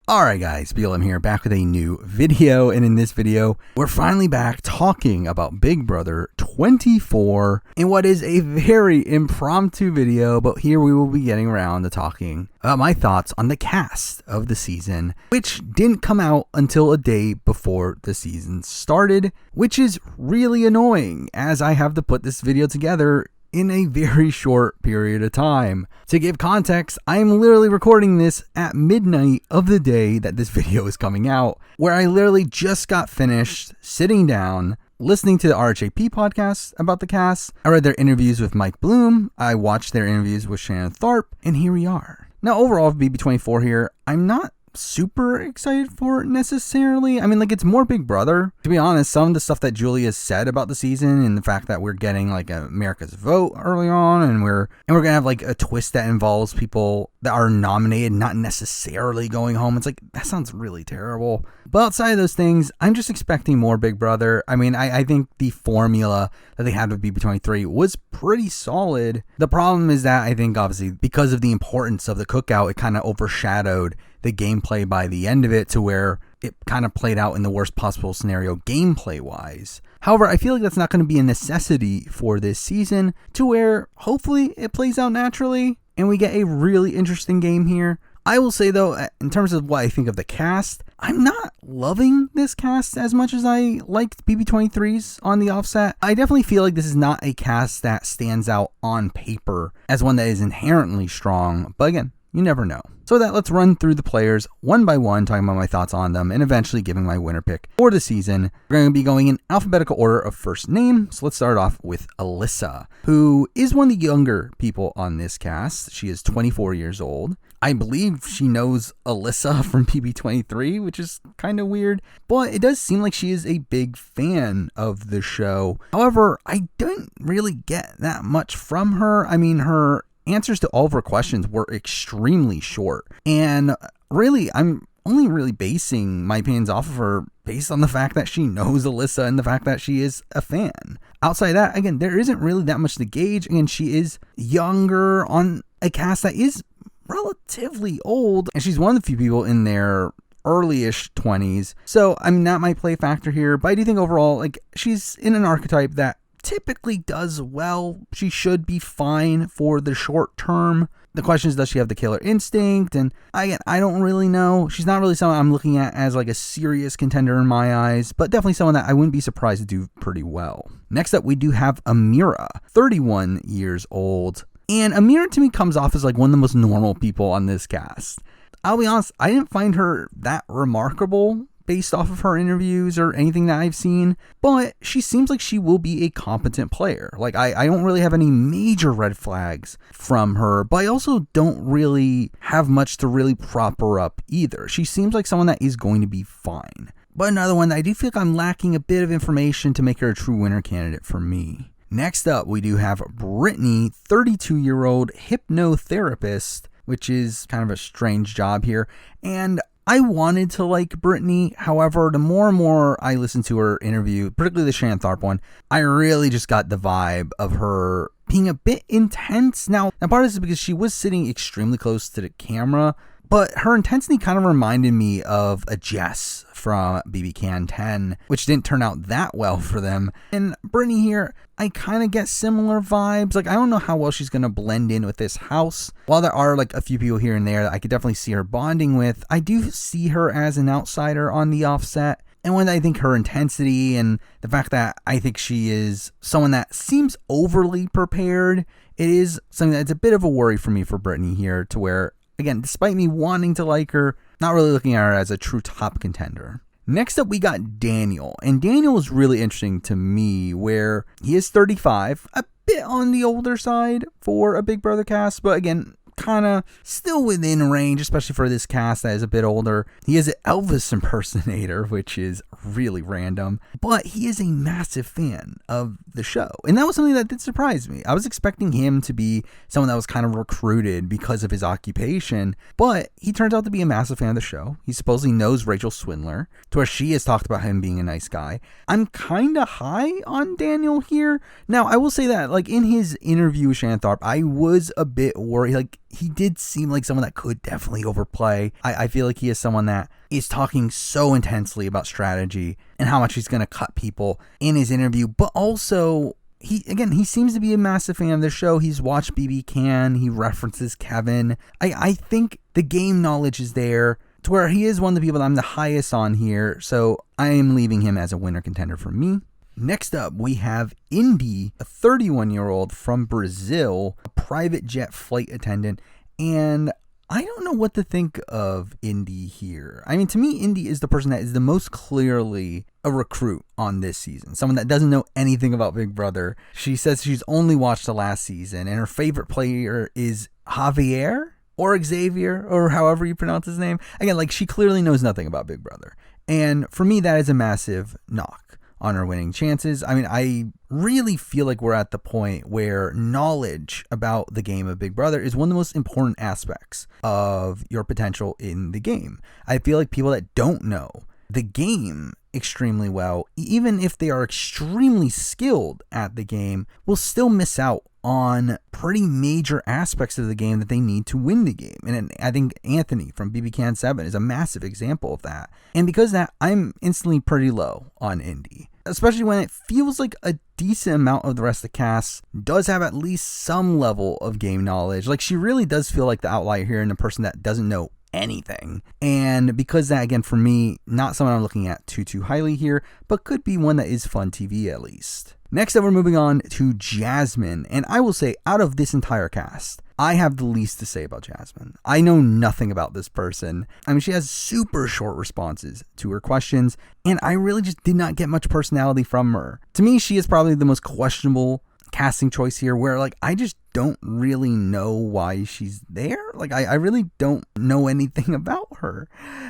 Alright guys, BLM here, back with a new video, and in this video, we're finally back talking about Big Brother 24 in what is a very impromptu video, but here we will be getting around to talking about my thoughts on the cast of the season, which didn't come out until a day before the season started, which is really annoying as I have to put this video together in a very short period of time. To give context, I am literally recording this at midnight of the day that this video is coming out, where I literally just got finished sitting down, listening to the RHAP podcast about the cast. I read their interviews with Mike Bloom, I watched their interviews with Shannon Tharp, and here we are. Now overall, for BB24 here, I'm not super excited for it necessarily. I mean, like, it's more Big Brother. To be honest, some of the stuff that Julia said about the season and the fact that we're getting like America's vote early on, and we're gonna have like a twist that involves people that are nominated not necessarily going home. It's like, that sounds really terrible. But outside of those things, I'm just expecting more Big Brother. I mean, I think the formula that they had with BB23 was pretty solid. The problem is that I think obviously because of the importance of the cookout, it kind of overshadowed the gameplay by the end of it to where it kind of played out in the worst possible scenario gameplay wise. However, I feel like that's not going to be a necessity for this season, to where hopefully it plays out naturally and we get a really interesting game here. I will say though, in terms of what I think of the cast, I'm not loving this cast as much as I liked BB23's on the offset. I definitely feel like this is not a cast that stands out on paper as one that is inherently strong, but again, you never know. So with that, let's run through the players one by one, talking about my thoughts on them, and eventually giving my winner pick for the season. We're going to be going in alphabetical order of first name. So let's start off with Alyssa, who is one of the younger people on this cast. She is 24 years old. I believe she knows Alyssa from BB23, which is kind of weird, but it does seem like she is a big fan of the show. However, I didn't really get that much from her. I mean, her answers to all of her questions were extremely short, and really I'm only really basing my opinions off of her based on the fact that she knows Alyssa and the fact that she is a fan. Outside of that, again, there isn't really that much to gauge, and she is younger on a cast that is relatively old, and she's one of the few people in their early-ish 20s, so I mean, that might play a factor here, but I do think overall, like, she's in an archetype that typically does well. She should be fine for the short term. The question is, does she have the killer instinct? And again, I don't really know. She's not really someone I'm looking at as like a serious contender in my eyes, but definitely someone that I wouldn't be surprised to do pretty well. Next up, we do have Amira, 31 years old. And Amira to me comes off as like one of the most normal people on this cast. I'll be honest, I didn't find her that remarkable based off of her interviews or anything that I've seen, but she seems like she will be a competent player. Like, I don't really have any major red flags from her, but I also don't really have much to really prop her up either. She seems like someone that is going to be fine. But another one that I do feel like I'm lacking a bit of information to make her a true winner candidate for me. Next up, we do have Brittany, 32-year-old hypnotherapist, which is kind of a strange job here, and I wanted to like Brittany. However, the more and more I listened to her interview, particularly the Shannon Tharp one, I really just got the vibe of her being a bit intense. Now part of this is because she was sitting extremely close to the camera, but her intensity kind of reminded me of a Jess from BB Can 10, which didn't turn out that well for them. And Brittany here, I kind of get similar vibes. Like, I don't know how well she's going to blend in with this house. While there are like a few people here and there that I could definitely see her bonding with, I do see her as an outsider on the offset. And when I think her intensity and the fact that I think she is someone that seems overly prepared, it is something that's a bit of a worry for me for Brittany here, to where, again, despite me wanting to like her, not really looking at her as a true top contender. Next up, we got Daniel. And Daniel is really interesting to me, where he is 35, a bit on the older side for a Big Brother cast, but again, kind of still within range, especially for this cast that is a bit older. He is an Elvis impersonator, which is really random, but he is a massive fan of the show. And that was something that did surprise me. I was expecting him to be someone that was kind of recruited because of his occupation, but he turns out to be a massive fan of the show. He supposedly knows Rachel Swindler, to where she has talked about him being a nice guy. I'm kind of high on Daniel here. Now, I will say that, like, in his interview with Shannon Tharp, I was a bit worried. Like, he did seem like someone that could definitely overplay. I feel like he is someone that is talking so intensely about strategy and how much he's going to cut people in his interview, but also he seems to be a massive fan of the show. He's watched BB Can. He references Kevin. I think the game knowledge is there to where he is one of the people that I'm the highest on here. So I am leaving him as a winner contender for me. Next up, we have Indy, a 31-year-old from Brazil, a private jet flight attendant. And I don't know what to think of Indy here. I mean, to me, Indy is the person that is the most clearly a recruit on this season. Someone that doesn't know anything about Big Brother. She says she's only watched the last season, and her favorite player is Javier or Xavier, or however you pronounce his name. Again, like, she clearly knows nothing about Big Brother. And for me, that is a massive knock on her winning chances. I mean, I really feel like we're at the point where knowledge about the game of Big Brother is one of the most important aspects of your potential in the game. I feel like people that don't know the game extremely well, even if they are extremely skilled at the game, will still miss out on pretty major aspects of the game that they need to win the game. And I think Anthony from BB Can 7 is a massive example of that. And because of that, I'm instantly pretty low on Indy, especially when it feels like a decent amount of the rest of the cast does have at least some level of game knowledge. Like, she really does feel like the outlier here and the person that doesn't know anything. And because that, again, for me, not someone I'm looking at too highly here, but could be one that is fun TV at least. Next up, we're moving on to Jasmine. And I will say, out of this entire cast, I have the least to say about Jasmine. I know nothing about this person. I mean, she has super short responses to her questions, and I really just did not get much personality from her. To me, she is probably the most questionable casting choice here, where, like, I just don't really know why she's there. Like, I really don't know anything about her.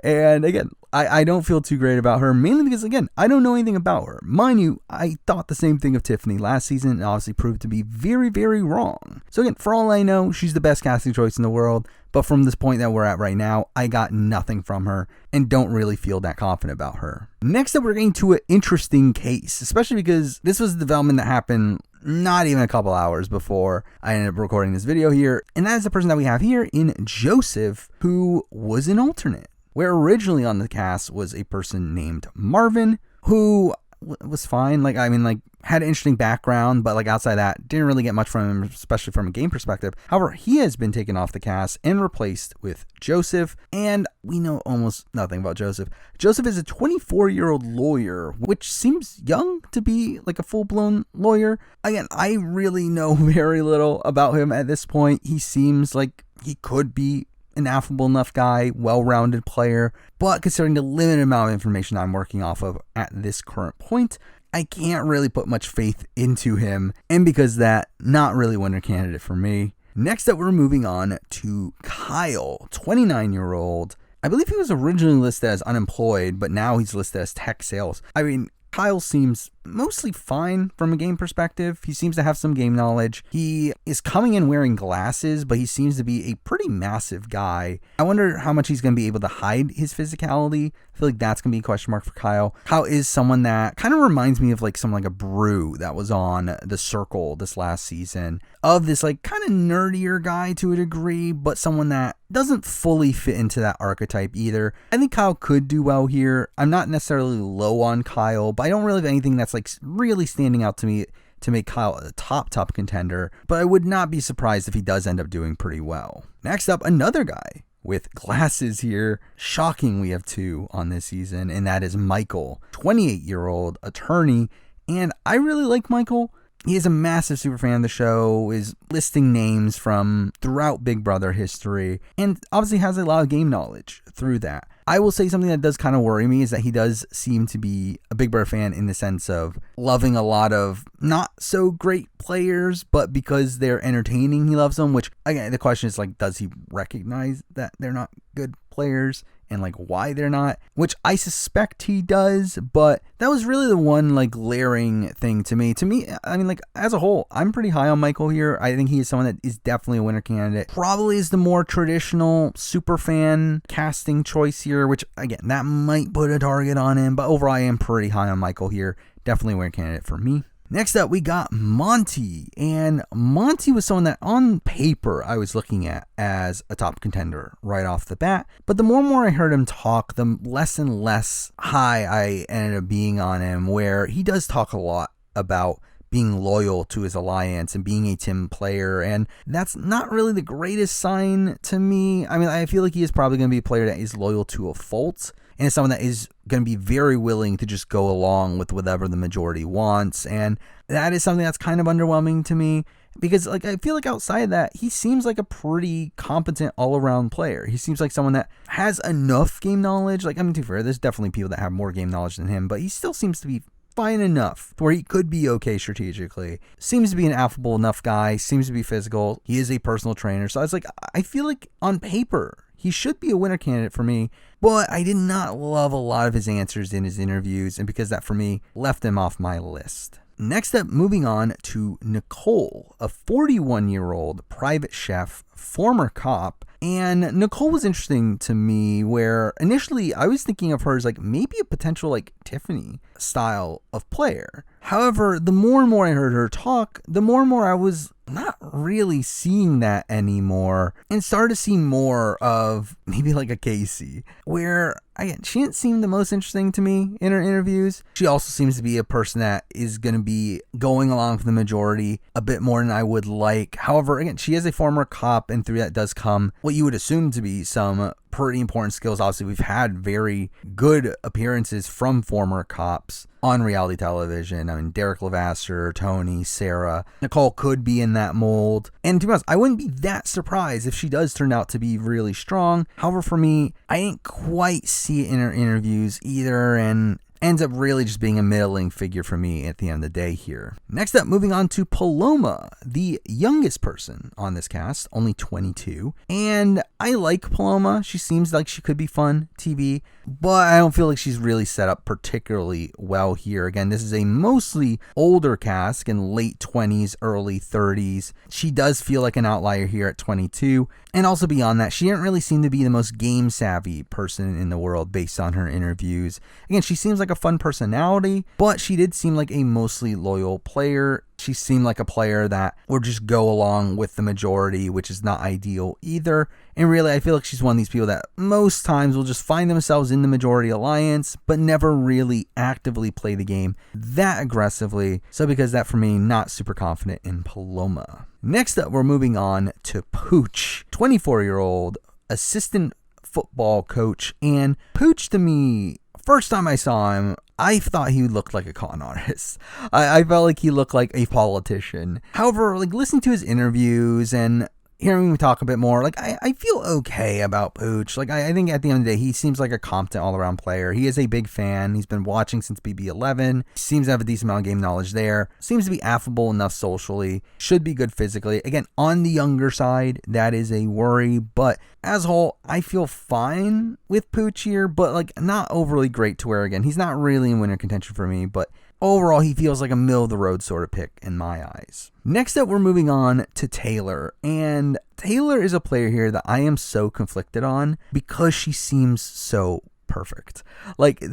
And again, I don't feel too great about her, mainly because, again, I don't know anything about her. Mind you, I thought the same thing of Tiffany last season and obviously proved to be very, very wrong. So again, for all I know, she's the best casting choice in the world. But from this point that we're at right now, I got nothing from her and don't really feel that confident about her. Next up, we're getting to an interesting case, especially because this was a development that happened not even a couple hours before I ended up recording this video here. And that is the person that we have here in Joseph, who was an alternate, where originally on the cast was a person named Marvin, who was fine. Like, I mean, like, had an interesting background, but like outside that, didn't really get much from him, especially from a game perspective. However, he has been taken off the cast and replaced with Joseph, and we know almost nothing about Joseph. Joseph is a 24-year-old lawyer, which seems young to be like a full-blown lawyer. Again, I really know very little about him at this point. He seems like he could be an affable enough guy, well-rounded player, but considering the limited amount of information I'm working off of at this current point, I can't really put much faith into him, and because of that, not really winner candidate for me. Next up, we're moving on to Kyle, 29-year-old. I believe he was originally listed as unemployed, but now he's listed as tech sales. I mean, Kyle seems mostly fine from a game perspective. He seems to have some game knowledge. He is coming in wearing glasses, but he seems to be a pretty massive guy. I wonder how much he's going to be able to hide his physicality. I feel like that's going to be a question mark for Kyle. Kyle is someone that kind of reminds me of like someone like a Brew that was on The Circle this last season, of this like kind of nerdier guy to a degree, but someone that doesn't fully fit into that archetype either. I think Kyle could do well here. I'm not necessarily low on Kyle, but I don't really have anything that's like really standing out to me to make Kyle a top contender, but I would not be surprised if he does end up doing pretty well. Next up, another guy with glasses here. Shocking, we have two on this season, and that is Michael, 28-year-old attorney, and I really like Michael. He is a massive super fan of the show, is listing names from throughout Big Brother history, and obviously has a lot of game knowledge through that. I will say something that does kind of worry me is that he does seem to be a Big Brother fan in the sense of loving a lot of not so great players, but because they're entertaining, he loves them, which, again, the question is, like, does he recognize that they're not good players and like why they're not, which I suspect he does, but that was really the one like glaring thing to me. I mean, like, as a whole, I'm pretty high on Michael here. I think he is someone that is definitely a winner candidate. Probably is the more traditional super fan casting choice here, which again, that might put a target on him, but overall I am pretty high on Michael here. Definitely a winner candidate for me. Next up, we got Monty, and Monty was someone that on paper I was looking at as a top contender right off the bat, but the more and more I heard him talk, the less and less high I ended up being on him, where he does talk a lot about being loyal to his alliance and being a team player, and that's not really the greatest sign to me. I mean, I feel like he is probably going to be a player that is loyal to a fault, and is someone that is going to be very willing to just go along with whatever the majority wants, and that is something that's kind of underwhelming to me, because like I feel like outside of that, he seems like a pretty competent all-around player. He seems like someone that has enough game knowledge. Like, I mean, to be fair, there's definitely people that have more game knowledge than him, but he still seems to be fine enough to where he could be okay strategically. Seems to be an affable enough guy, seems to be physical. He is a personal trainer. So I was like, I feel like on paper, he should be a winner candidate for me, but I did not love a lot of his answers in his interviews, and because that for me left him off my list. Next up, moving on to Nicole, a 41-year-old private chef, former cop. And Nicole was interesting to me, where initially I was thinking of her as like maybe a potential like Tiffany style of player. However, the more and more I heard her talk, the more and more I was not really seeing that anymore, and started to see more of maybe like a Casey, where again, she didn't seem the most interesting to me in her interviews. She also seems to be a person that is going to be going along with the majority a bit more than I would like. However, again, she is a former cop, and through that does come what you would assume to be some pretty important skills. Obviously, we've had very good appearances from former cops on reality television. I mean, Derek Levasseur, Tony, Sarah. Nicole could be in that mold. And to be honest, I wouldn't be that surprised if she does turn out to be really strong. However, for me, I didn't quite see it in her interviews either, and ends up really just being a middling figure for me at the end of the day here. Next up, moving on to Paloma, the youngest person on this cast, only 22. And I like Paloma. She seems like she could be fun TV, but I don't feel like she's really set up particularly well here. Again, this is a mostly older cast in late 20s, early 30s. She does feel like an outlier here at 22. And also beyond that, she didn't really seem to be the most game savvy person in the world based on her interviews. Again, she seems like a fun personality, but she did seem like a mostly loyal player. She seemed like a player that would just go along with the majority, which is not ideal either. And really, I feel like she's one of these people that most times will just find themselves in the majority alliance, but never really actively play the game that aggressively. So because that, for me, not super confident in Paloma. Next up, we're moving on to Pooch, 24-year-old assistant football coach. And Pooch, to me, first time I saw him, I thought he looked like a con artist. I felt like he looked like a politician. However, like listening to his interviews and hearing him talk a bit more, like I feel okay about Pooch. Like I think at the end of the day, he seems like a competent all-around player. He is a big fan. He's been watching since BB11. Seems to have a decent amount of game knowledge there. Seems to be affable enough socially. Should be good physically. Again, on the younger side, that is a worry. But as a whole, I feel fine with Pooch here, but like not overly great to where, again, he's not really in winner contention for me, but overall, he feels like a middle-of-the-road sort of pick in my eyes. Next up, we're moving on to Taylor. And Taylor is a player here that I am so conflicted on because she seems so perfect. Like,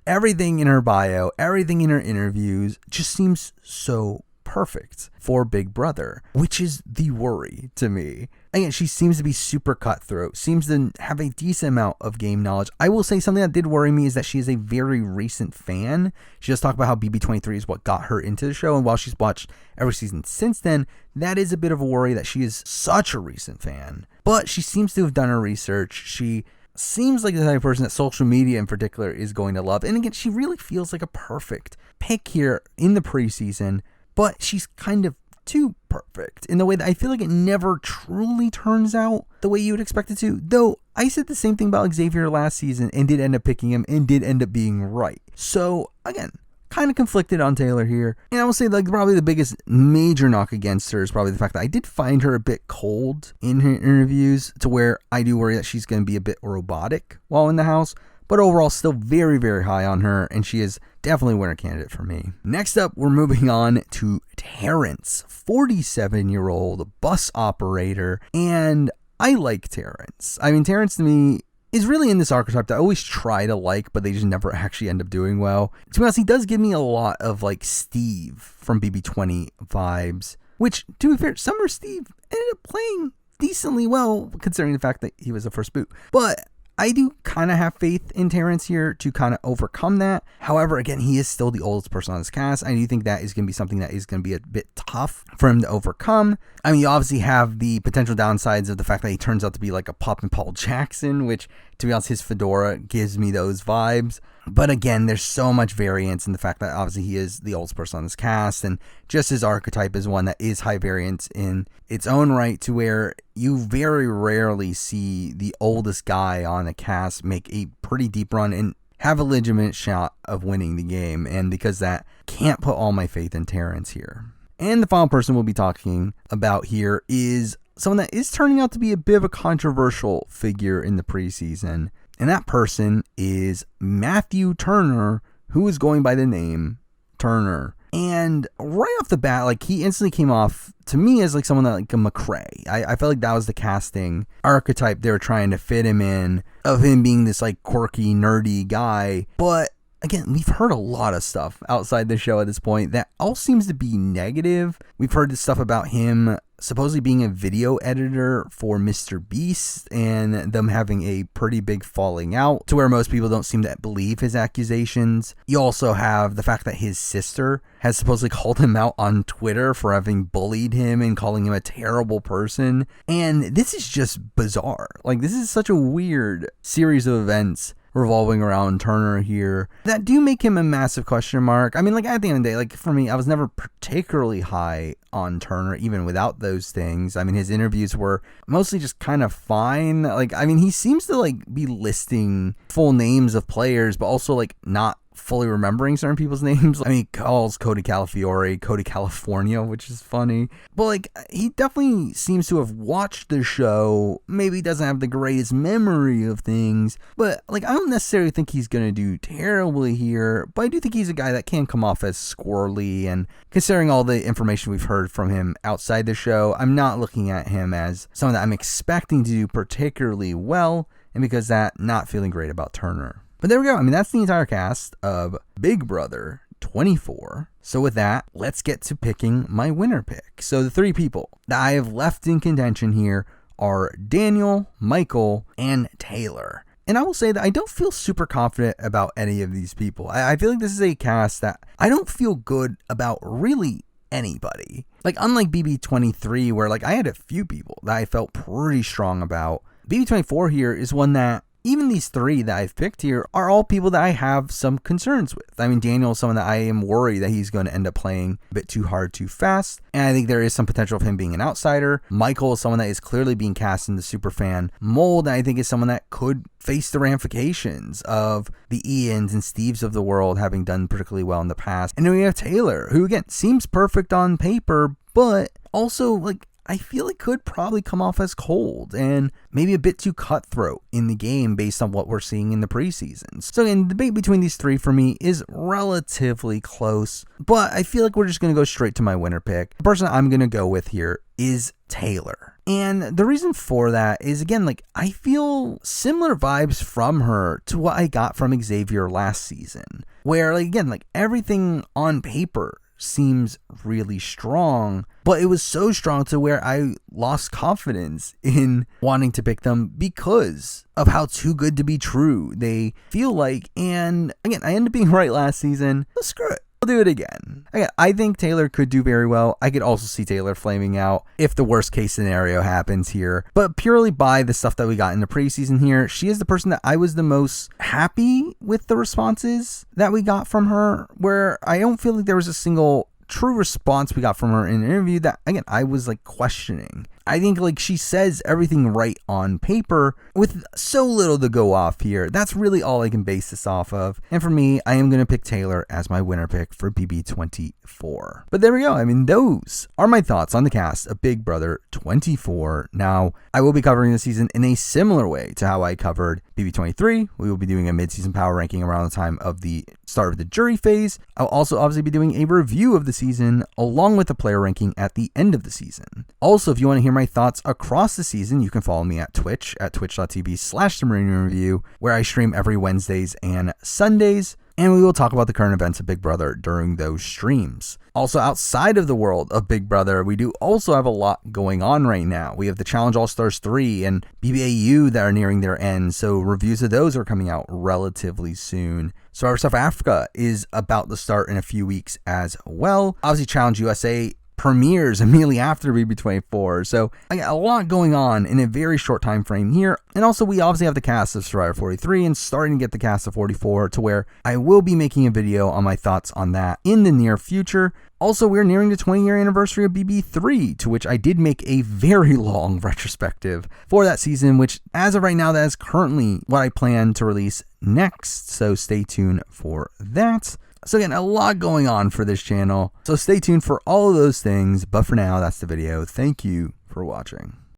everything in her bio, everything in her interviews just seems so perfect for Big Brother, which is the worry to me. Again, she seems to be super cutthroat, seems to have a decent amount of game knowledge. I will say something that did worry me is that she is a very recent fan. She does talk about how BB23 is what got her into the show, and while she's watched every season since then, that is a bit of a worry that she is such a recent fan. But she seems to have done her research. She seems like the type of person that social media in particular is going to love. And again, she really feels like a perfect pick here in the preseason, but she's kind of too perfect in the way that I feel like it never truly turns out the way you would expect it to. Though I said the same thing about Xavier last season and did end up picking him and did end up being right. So again, kind of conflicted on Taylor here. And I will say like probably the biggest major knock against her is probably the fact that I did find her a bit cold in her interviews, to where I do worry that she's going to be a bit robotic while in the house. But overall, still very, very high on her, and she is definitely a winner candidate for me. Next up, we're moving on to Terence, 47-year-old bus operator, and I like Terence. I mean, Terence to me is really in this archetype that I always try to like, but they just never actually end up doing well. To be honest, he does give me a lot of like Steve from BB20 vibes, which, to be fair, Summer Steve ended up playing decently well, considering the fact that he was the first boot. But I do kind of have faith in Terence here to kind of overcome that. However, again, he is still the oldest person on this cast. I do think that is going to be something that is going to be a bit tough for him to overcome. I mean, you obviously have the potential downsides of the fact that he turns out to be like a Pop and Paul Jackson, which, to be honest, his fedora gives me those vibes. But again, there's so much variance in the fact that obviously he is the oldest person on this cast, and just his archetype is one that is high variance in its own right, to where you very rarely see the oldest guy on a cast make a pretty deep run and have a legitimate shot of winning the game. And because that, can't put all my faith in Terence here. And the final person we'll be talking about here is someone that is turning out to be a bit of a controversial figure in the preseason. And that person is Matthew Turner, who is going by the name Turner. And right off the bat, like, he instantly came off to me as like someone that like a McCrae. I felt like that was the casting archetype they were trying to fit him in, of him being this like quirky, nerdy guy. But again, we've heard a lot of stuff outside the show at this point that all seems to be negative. We've heard this stuff about him supposedly being a video editor for Mr. Beast, and them having a pretty big falling out, to where most people don't seem to believe his accusations. You also have the fact that his sister has supposedly called him out on Twitter for having bullied him and calling him a terrible person. And this is just bizarre. Like, this is such a weird series of events revolving around Turner here that do make him a massive question mark. I mean, like, at the end of the day, like, for me, I was never particularly high on Turner, even without those things. I mean, his interviews were mostly just kind of fine. Like, I mean, he seems to like be listing full names of players, but also like not fully remembering certain people's names. I mean, he calls Cody Calafiore Cody California, which is funny. But like, he definitely seems to have watched the show. Maybe he doesn't have the greatest memory of things, but like, I don't necessarily think he's gonna do terribly here. But I do think he's a guy that can come off as squirrely, and considering all the information we've heard from him outside the show, I'm not looking at him as someone that I'm expecting to do particularly well, and because that, not feeling great about Turner. But there we go. I mean, that's the entire cast of Big Brother 24. So with that, let's get to picking my winner pick. So the three people that I have left in contention here are Daniel, Michael, and Taylor. And I will say that I don't feel super confident about any of these people. I feel like this is a cast that I don't feel good about really anybody. Like, unlike BB23, where like I had a few people that I felt pretty strong about, BB24 here is one that, even these three that I've picked here are all people that I have some concerns with. I mean, Daniel is someone that I am worried that he's going to end up playing a bit too hard too fast, and I think there is some potential of him being an outsider. Michael is someone that is clearly being cast in the superfan mold, and I think is someone that could face the ramifications of the Ians and Steves of the world having done particularly well in the past. And then we have Taylor, who again seems perfect on paper, but also like, I feel it could probably come off as cold and maybe a bit too cutthroat in the game based on what we're seeing in the preseason. So again, the debate between these three for me is relatively close, but I feel like we're just going to go straight to my winner pick. The person I'm going to go with here is Taylor. And the reason for that is, again, like, I feel similar vibes from her to what I got from Xavier last season, where, like, again, like, everything on paper seems really strong, but it was so strong to where I lost confidence in wanting to pick them because of how too good to be true they feel like. And again, I ended up being right last season. So screw it, I'll do it again. Again, I think Taylor could do very well. I could also see Taylor flaming out if the worst case scenario happens here, but purely by the stuff that we got in the preseason here, she is the person that I was the most happy with the responses that we got from her, where I don't feel like there was a single true response we got from her in an interview that, again, I was like questioning. I think like she says everything right on paper with so little to go off here. That's really all I can base this off of. And for me, I am going to pick Taylor as my winner pick for BB24. But there we go. I mean, those are my thoughts on the cast of Big Brother 24. Now, I will be covering the season in a similar way to how I covered BB23. We will be doing a mid-season power ranking around the time of the start of the jury phase. I'll also obviously be doing a review of the season along with the player ranking at the end of the season. Also, if you want to hear my thoughts across the season, you can follow me at Twitch at twitch.tv/TheMarine Review, where I stream every Wednesdays and Sundays, and we will talk about the current events of Big Brother during those streams. Also, outside of the world of Big Brother, we do also have a lot going on right now. We have the Challenge All-Stars 3 and BBAU that are nearing their end, so reviews of those are coming out relatively soon. Survivor South Africa is about to start in a few weeks as well. Obviously, Challenge USA premieres immediately after BB24, so I got a lot going on in a very short time frame here. And also, we obviously have the cast of Survivor 43 and starting to get the cast of 44, to where I will be making a video on my thoughts on that in the near future. Also, we're nearing the 20-year anniversary of BB3, to which I did make a very long retrospective for that season, which as of right now, that is currently what I plan to release next, so stay tuned for that. So again, a lot going on for this channel, so stay tuned for all of those things, but for now, that's the video. Thank you for watching.